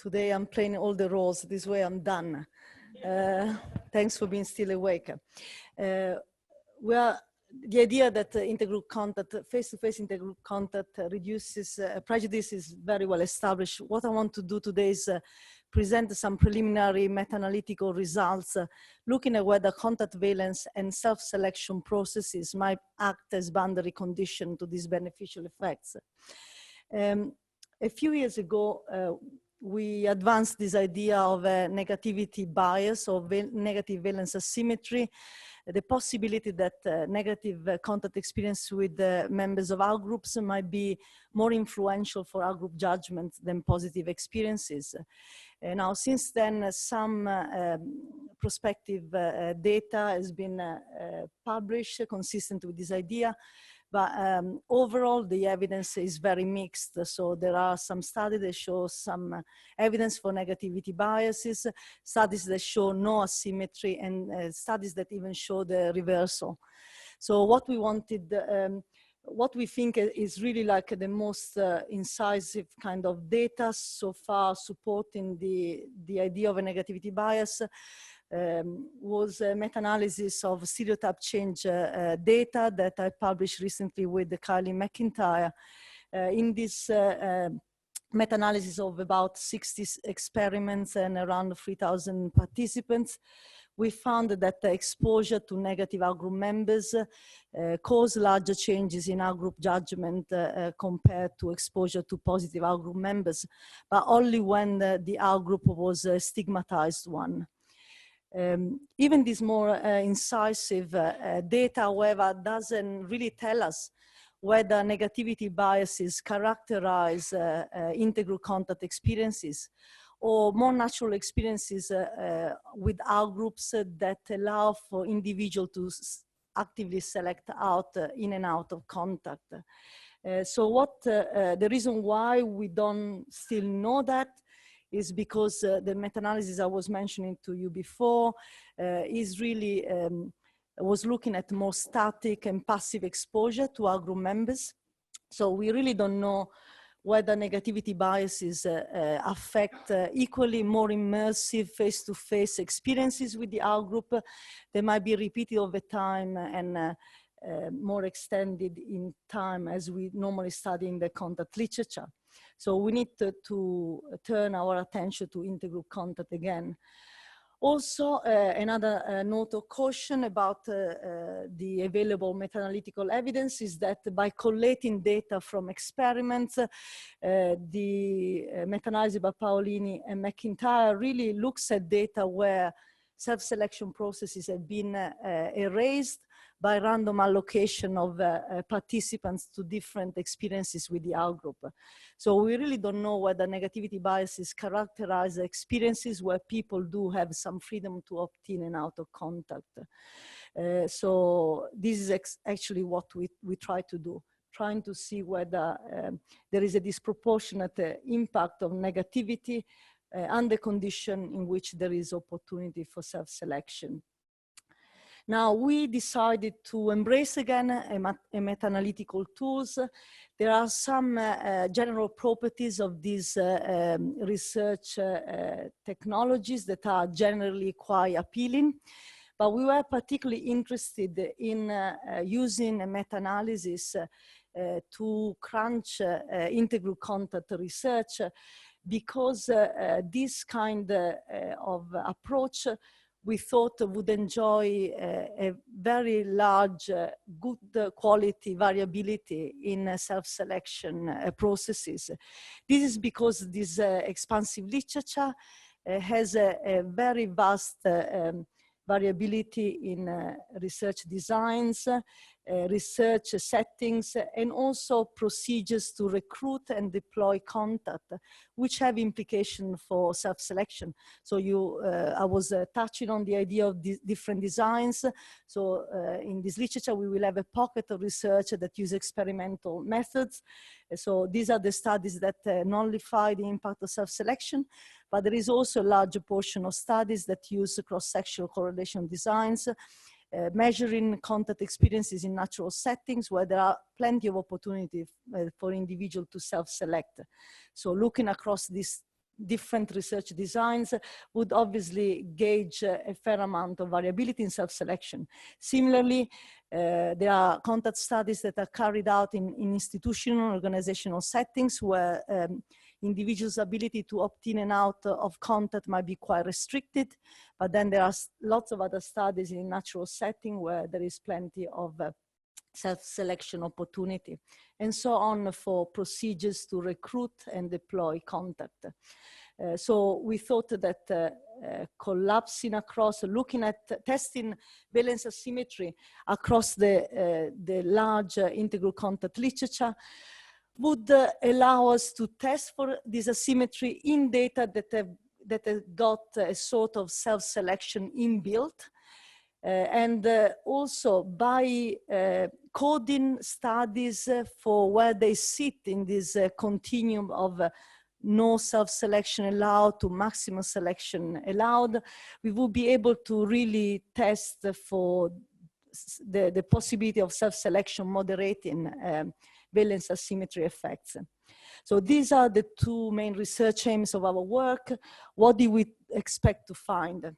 Today I'm playing all the roles. This way I'm done. Thanks for being still awake. The idea that intergroup contact, face-to-face intergroup contact reduces prejudice is very well established. What I want to do today is present some preliminary meta-analytical results, looking at whether contact valence and self-selection processes might act as boundary condition to these beneficial effects. A few years ago, we advanced this idea of a negativity bias or negative valence asymmetry, the possibility that negative contact experience with members of outgroups might be more influential for outgroup judgment than positive experiences. Now, since then, some prospective data has been published consistent with this idea. But overall, the evidence is very mixed. So there are some studies that show some evidence for negativity biases, studies that show no asymmetry, and studies that even show the reversal. So what we wanted, what we think is really like the most incisive kind of data so far supporting the idea of a negativity bias was a meta-analysis of stereotype change data that I published recently with Kylie McIntyre. In this meta-analysis of about 60 experiments and around 3,000 participants, we found that the exposure to negative outgroup members caused larger changes in outgroup judgment compared to exposure to positive outgroup members, but only when the outgroup was a stigmatized one. Even this more incisive data, however, doesn't really tell us whether negativity biases characterize intergroup contact experiences or more natural experiences with outgroups that allow for individuals to actively select out in and out of contact. So what the reason why we don't still know that is because the meta-analysis I was mentioning to you before is really, was looking at more static and passive exposure to outgroup members. So we really don't know whether negativity biases affect equally more immersive face-to-face experiences with the outgroup. They might be repeated over time and more extended in time as we normally study in the contact literature. So we need to turn our attention to intergroup contact again. Also, another note of caution about the available meta-analytical evidence is that by collating data from experiments, the meta-analysis by Paolini and McIntyre really looks at data where self-selection processes have been erased by random allocation of participants to different experiences with the outgroup. So we really don't know whether negativity biases characterize experiences where people do have some freedom to opt in and out of contact. So this is actually what we try to do, trying to see whether there is a disproportionate impact of negativity under condition in which there is opportunity for self-selection. Now, we decided to embrace again a meta-analytical tools. There are some general properties of these research technologies that are generally quite appealing, but we were particularly interested in using a meta-analysis to crunch intergroup contact research because this kind of approach we thought would enjoy a very large, good quality variability in self-selection processes. This is because this expansive literature has a very vast variability in research designs, research settings, and also procedures to recruit and deploy contact, which have implication for self-selection. So I was touching on the idea of different designs. So in this literature, we will have a pocket of research that use experimental methods. So these are the studies that nullify the impact of self-selection, but there is also a large portion of studies that use cross-sectional correlation designs, measuring contact experiences in natural settings where there are plenty of opportunity for individuals to self-select. So looking across these different research designs would obviously gauge a fair amount of variability in self-selection. Similarly, there are contact studies that are carried out in institutional organizational settings where individuals' ability to opt in and out of contact might be quite restricted, but then there are lots of other studies in natural setting where there is plenty of self-selection opportunity, and so on for procedures to recruit and deploy contact. So we thought that collapsing across, looking at testing valence asymmetry across the large intergroup contact literature would allow us to test for this asymmetry in data that have got a sort of self-selection inbuilt. And also by coding studies for where they sit in this continuum of no self-selection allowed to maximum selection allowed, we will be able to really test for the possibility of self-selection moderating valence asymmetry effects. So these are the two main research aims of our work. What do we expect to find?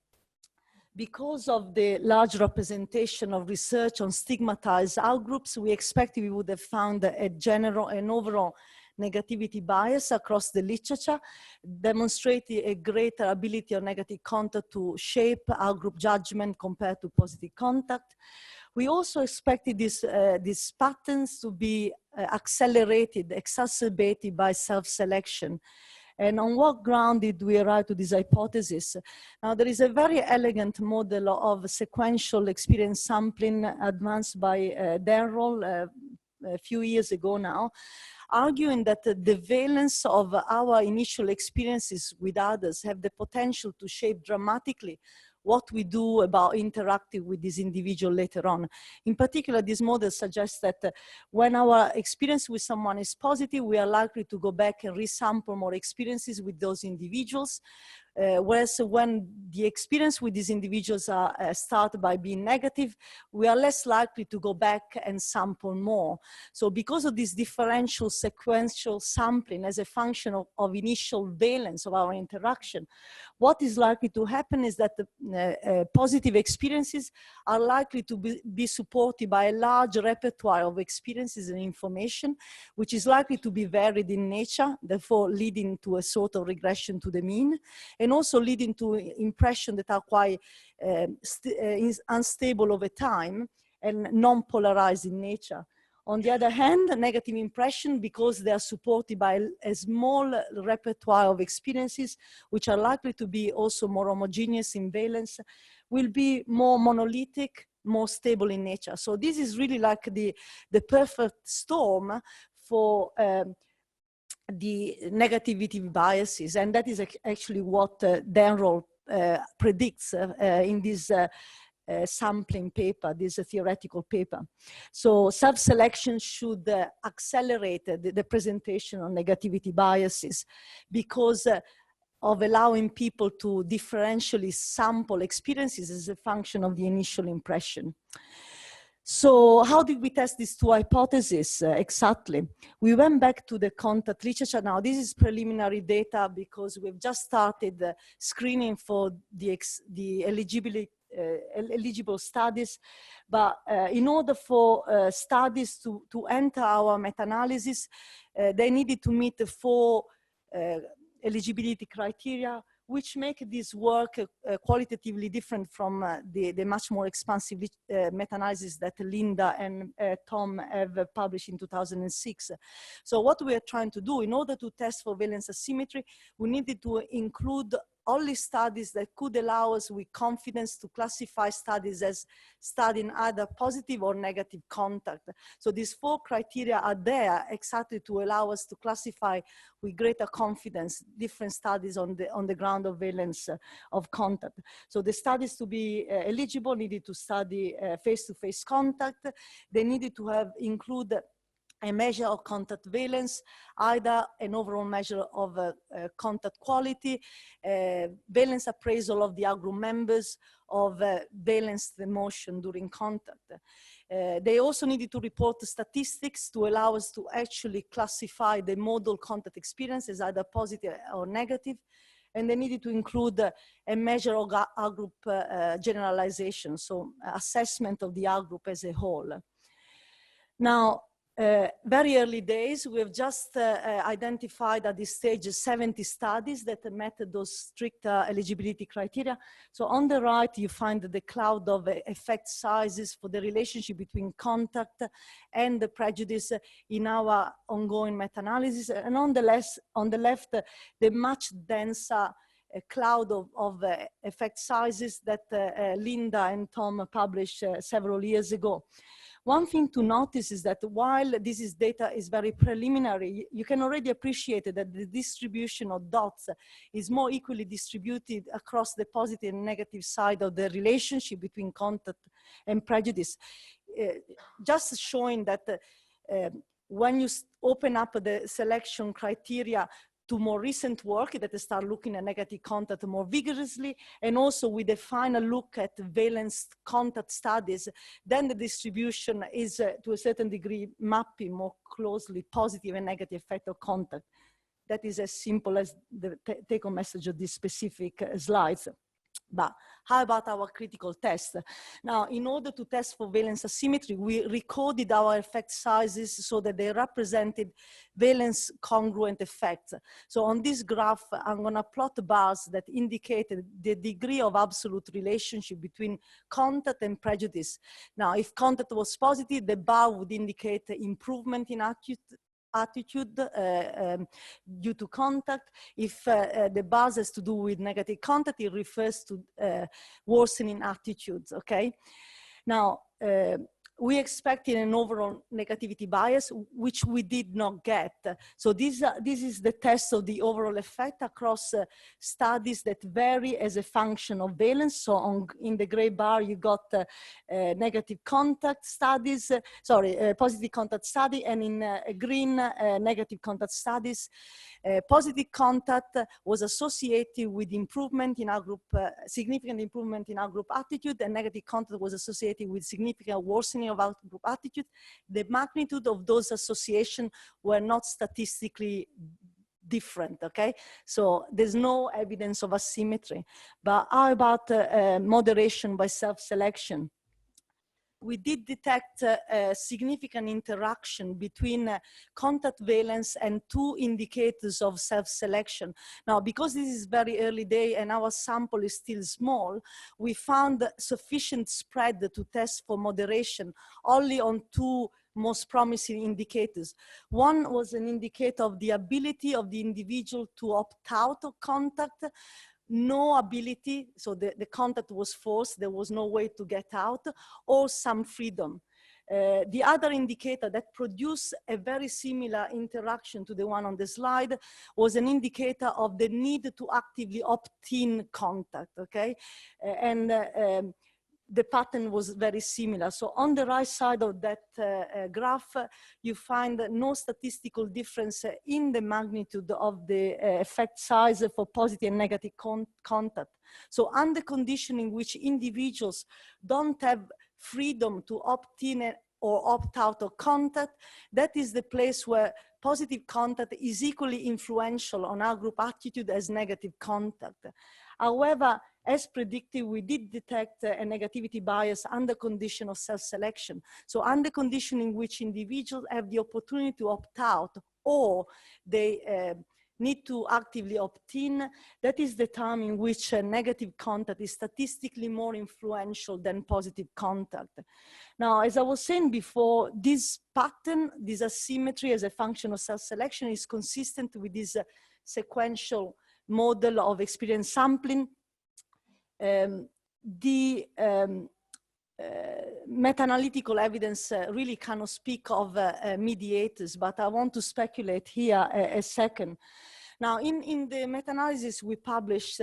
Because of the large representation of research on stigmatized outgroups, we expected we would have found a general and overall negativity bias across the literature, demonstrating a greater ability of negative contact to shape outgroup judgment compared to positive contact. We also expected these patterns to be accelerated, exacerbated by self-selection. And on what ground did we arrive to this hypothesis? Now, there is a very elegant model of sequential experience sampling advanced by Denrell a few years ago now, arguing that the valence of our initial experiences with others have the potential to shape dramatically what we do about interacting with this individual later on. In particular, this model suggests that when our experience with someone is positive, we are likely to go back and resample more experiences with those individuals. Whereas when the experience with these individuals start by being negative, we are less likely to go back and sample more. So because of this differential sequential sampling as a function of initial valence of our interaction, what is likely to happen is that the positive experiences are likely to be supported by a large repertoire of experiences and information, which is likely to be varied in nature, therefore leading to a sort of regression to the mean, and also leading to impressions that are quite unstable over time and non-polarized in nature. On the other hand, negative impression, because they are supported by a small repertoire of experiences, which are likely to be also more homogeneous in valence, will be more monolithic, more stable in nature. So this is really like the perfect storm for the negativity biases, and that is actually what Denrell predicts in this sampling paper, this theoretical paper. So self-selection should accelerate the presentation of negativity biases because of allowing people to differentially sample experiences as a function of the initial impression. So how did we test these two hypotheses exactly? We went back to the contact literature. Now, this is preliminary data because we've just started screening for the eligible studies. But in order for studies to enter our meta-analysis, they needed to meet the 4 eligibility criteria, which make this work qualitatively different from the much more expansive meta-analysis that Linda and Tom have published in 2006. So what we are trying to do, in order to test for valence asymmetry, we needed to include only studies that could allow us with confidence to classify studies as studying either positive or negative contact. So these 4 criteria are there exactly to allow us to classify with greater confidence different studies on the ground of valence of contact. So the studies to be eligible needed to study face-to-face contact. They needed to include a measure of contact valence, either an overall measure of contact quality, valence appraisal of the outgroup members, of valenced emotion during contact. They also needed to report statistics to allow us to actually classify the modal contact experiences, either positive or negative. And they needed to include a measure of outgroup generalization, so assessment of the outgroup as a whole. Now, very early days, we have just identified at this stage 70 studies that met those strict eligibility criteria. So on the right, you find the cloud of effect sizes for the relationship between contact and the prejudice in our ongoing meta-analysis. And on the left, the much denser cloud of effect sizes that Linda and Tom published several years ago. One thing to notice is that while this data is very preliminary, you can already appreciate that the distribution of dots is more equally distributed across the positive and negative side of the relationship between contact and prejudice. Just showing that when you open up the selection criteria to more recent work that start looking at negative contact more vigorously, and also with a final look at valenced contact studies, then the distribution is to a certain degree mapping more closely positive and negative effect of contact. That is as simple as the take-home message of these specific slides. But how about our critical test? Now, in order to test for valence asymmetry, we recorded our effect sizes so that they represented valence congruent effects. So on this graph, I'm going to plot bars that indicate the degree of absolute relationship between contact and prejudice. Now, if contact was positive, the bar would indicate improvement in attitude due to contact. If the bar has to do with negative contact, it refers to worsening attitudes, okay? Now, we expected an overall negativity bias, which we did not get. So this is the test of the overall effect across studies that vary as a function of valence. So in the gray bar, you got negative contact studies, positive contact study, and in green, negative contact studies. Positive contact was associated with improvement in our group, significant improvement in our group attitude, and negative contact was associated with significant worsening of our group attitude. The magnitude of those associations were not statistically different, okay? So there's no evidence of asymmetry. But how about moderation by self-selection? We did detect a significant interaction between contact valence and two indicators of self-selection. Now, because this is very early day and our sample is still small, we found sufficient spread to test for moderation only on two most promising indicators. One was an indicator of the ability of the individual to opt out of contact. No ability, so the contact was forced, there was no way to get out, or some freedom. The other indicator that produced a very similar interaction to the one on the slide was an indicator of the need to actively opt-in contact, okay? The pattern was very similar. So on the right side of that graph, you find no statistical difference in the magnitude of the effect size for positive and negative contact. So under condition in which individuals don't have freedom to opt in or opt out of contact, that is the place where positive contact is equally influential on our group attitude as negative contact. However, as predicted, we did detect a negativity bias under condition of self-selection. So under condition in which individuals have the opportunity to opt out or they need to actively opt in, that is the time in which negative contact is statistically more influential than positive contact. Now, as I was saying before, this pattern, this asymmetry as a function of self-selection is consistent with this sequential model of experience sampling. Meta-analytical evidence really cannot speak of mediators, but I want to speculate here a second. Now, in the meta-analysis we published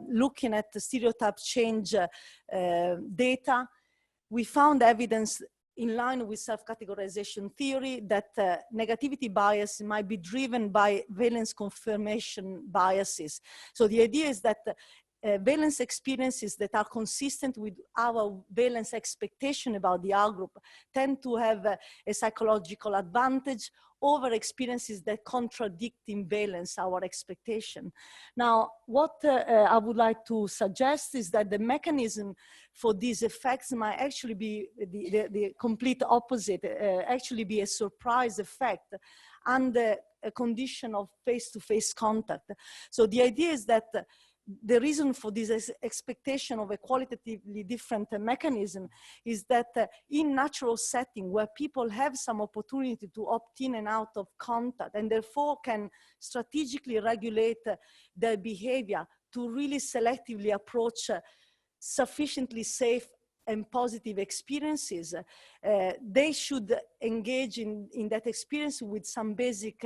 looking at the stereotype change data, we found evidence in line with self-categorization theory that negativity bias might be driven by valence confirmation biases. So the idea is that valence experiences that are consistent with our valence expectation about the outgroup tend to have a psychological advantage over experiences that contradict in valence our expectation. Now, what I would like to suggest is that the mechanism for these effects might actually be the complete opposite, actually be a surprise effect under a condition of face-to-face contact. So the idea is that the reason for this expectation of a qualitatively different mechanism is that in natural setting where people have some opportunity to opt in and out of contact and therefore can strategically regulate their behavior to really selectively approach sufficiently safe and positive experiences, they should engage in that experience with some basic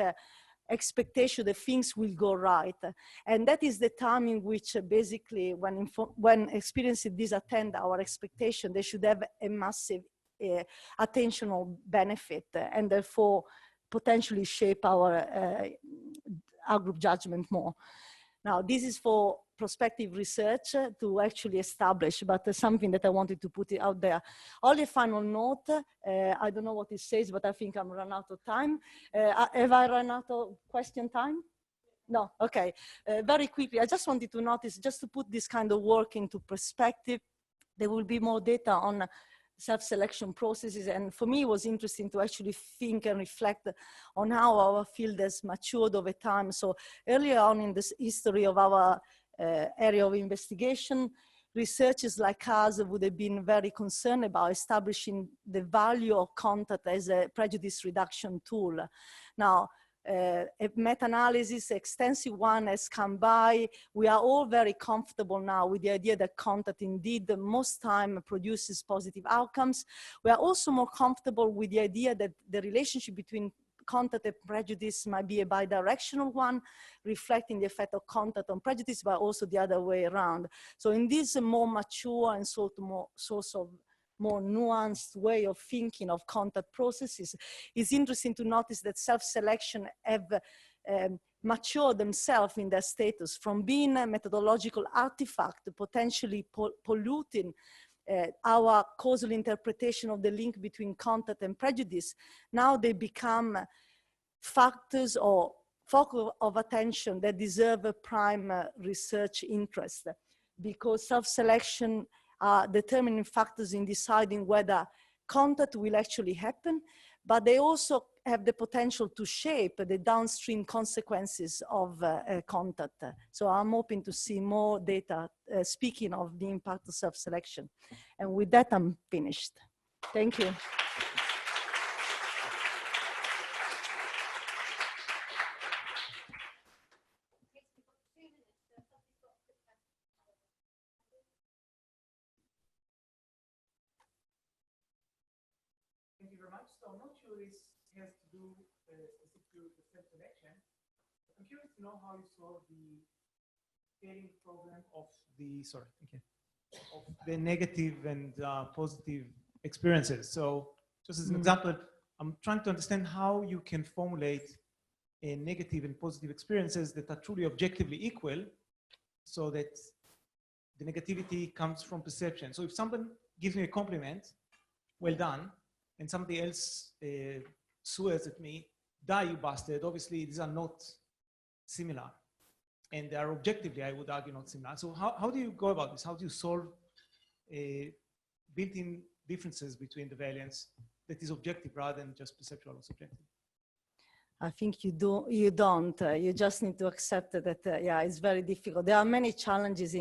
expectation that things will go right. And that is the time in which basically when experiences disattend our expectation, they should have a massive attentional benefit and therefore potentially shape our group judgment more. Now, this is for prospective research to actually establish, but something that I wanted to put it out there. Only a final note, I don't know what it says, but I think I'm run out of time. Have I run out of question time? No, okay. Very quickly, I just wanted to notice, just to put this kind of work into perspective, there will be more data on self-selection processes. And for me, it was interesting to actually think and reflect on how our field has matured over time. So earlier on in this history of our area of investigation, researchers like us would have been very concerned about establishing the value of contact as a prejudice reduction tool. Now, a meta-analysis, extensive one has come by. We are all very comfortable now with the idea that contact indeed most time produces positive outcomes. We are also more comfortable with the idea that the relationship between contact and prejudice might be a bidirectional one, reflecting the effect of contact on prejudice, but also the other way around. So in this more mature and sort of more nuanced way of thinking of contact processes, it's interesting to notice that self-selection have matured themselves in their status from being a methodological artifact, potentially polluting our causal interpretation of the link between contact and prejudice. Now they become factors or focal of attention that deserve a prime research interest, because self-selection are determining factors in deciding whether contact will actually happen, but they also have the potential to shape the downstream consequences of contact. So I'm hoping to see more data speaking of the impact of self-selection. And with that, I'm finished. Thank you. Thank you very much. So I'm not sure this has to do specifically with the self-selection. I'm curious to know how you saw the scaling problem of the, of the negative and positive experiences. So just as an example, I'm trying to understand how you can formulate a negative and positive experiences that are truly objectively equal, so that the negativity comes from perception. So if someone gives me a compliment, well done, and somebody else swears at me, die you bastard, obviously these are not similar. And they are objectively, I would argue, not similar. So how do you go about this? How do you solve built-in differences between the valence that is objective rather than just perceptual or subjective? I think you don't. You just need to accept that, yeah, it's very difficult. There are many challenges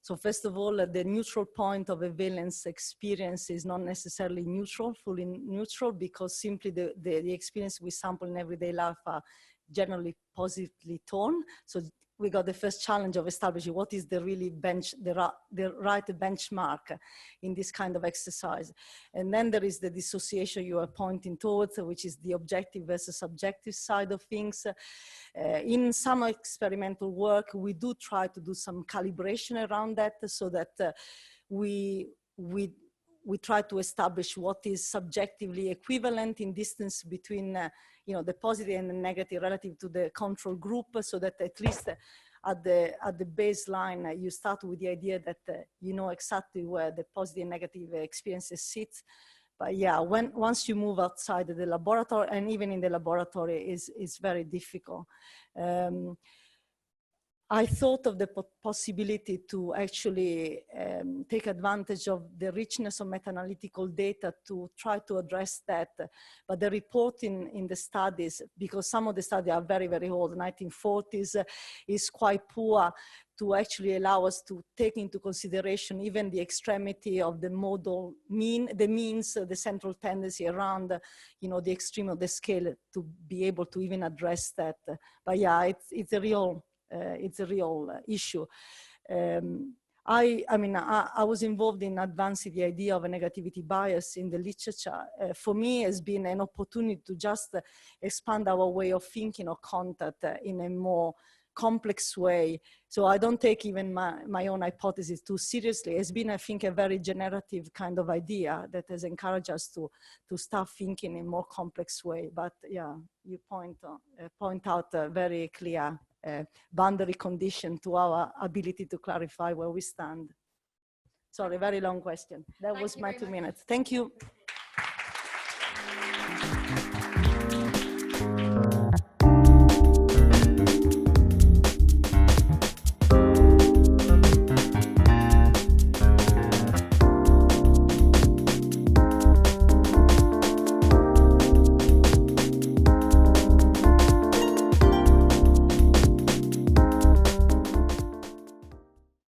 so first of all, the neutral point of a valence experience is not necessarily neutral, fully neutral, because simply the experience we sample in everyday life are generally positively torn. So we got the first challenge of establishing what is the really the right benchmark in this kind of exercise. And then there is the dissociation you are pointing towards, which is the objective versus subjective side of things. In some experimental work, we do try to do some calibration around that, so that we try to establish what is subjectively equivalent in distance between you know, the positive and the negative relative to the control group, so that at least at the baseline, you start with the idea that you know exactly where the positive and negative experiences sit. But yeah, once you move outside of the laboratory, and even in the laboratory, is very difficult. I thought of the possibility to actually take advantage of the richness of meta-analytical data to try to address that. But the reporting in the studies, because some of the studies are very, very old, 1940s, is quite poor to actually allow us to take into consideration even the extremity of the modal mean, the means, the central tendency around, you know, the extreme of the scale to be able to even address that. But yeah, it's a real issue. I mean, I was involved in advancing the idea of a negativity bias in the literature. For me, it's been an opportunity to just expand our way of thinking of contact in a more complex way. So I don't take even my own hypothesis too seriously. It's been, I think, a very generative kind of idea that has encouraged us to start thinking in a more complex way. But yeah, you point out a very clear boundary condition to our ability to clarify where we stand. Sorry, very long question. That was my 2 minutes. Thank you.